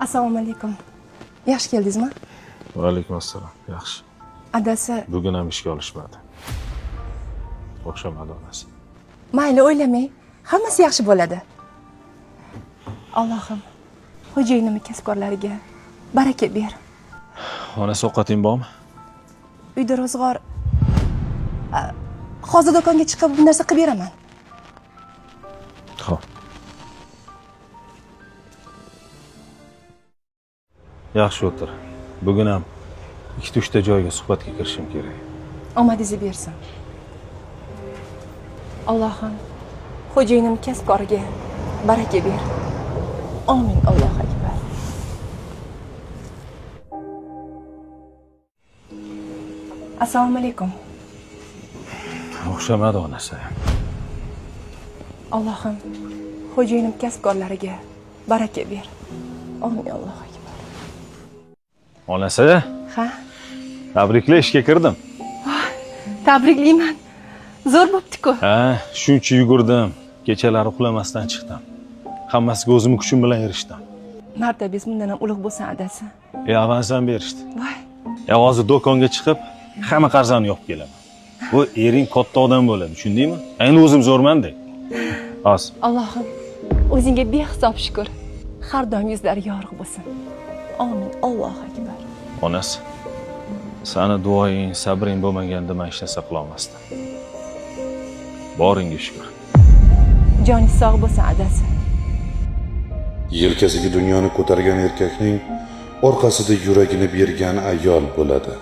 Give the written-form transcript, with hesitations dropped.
Assalomu alaykum. Yaxshi keldingizmi? Va alaykum assalom. Yaxshi. Adasi, Bugun ham ishga olishmadi. O'xshamadi onasi. mayli o'ylamang. Hammasi yaxshi bo'ladi. Allohim, xo'jayinim kasbkorlariga baraka ber. Onasi ovqating bormi? Uyda ro'zg'or. Hozir do'konga chiqib bu narsa qilib beraman. Xo'p. Yaxshi o'tir. Bugun ham ikkita joyga suhbatga kirishim kerak. Omadingizni bersin. Allohim, xo'jayinim kasbkoriga baraka ber. Amin. Allohu akbar. Assalomu alaykum. O'xshamadi onasi. Allohim, xo'jayinim kasbkorlariga baraka ber. Amin. Allohu akbar. Onasi, Ha? tabrikla, ishga kirdim. Tabriklayman. Zo'r bo'pti-ku. Ha, shuncha yugurdim. Kechalari uxlamasdan chiqdim. Hammasiga o'zim kuchim bilan erishdim. Martabingiz bundan ham ulug' bo'lsin adasi. Avansdan berishdi. Voy, Hozir do'konga chiqib, hamma qarzani yopib kelaman. Bu ering katta odam bo'ladi, tushundingmi? Endi o'zim zo'rman-da. Hozir. Allohim, o'zingga behisob shukr. Har doim yuzlari yorug' bo'lsin. Amin. Allohu akbar. Onasi, sani duoying, sabring bo'lmaganda men hech narsa qila olmasdim. Boringga shukr. Joningiz sog' bo'lsin adasi. Yelkasiga dunyoni ko'targan erkakning orqasida yuragini bergan ayol bo'ladi.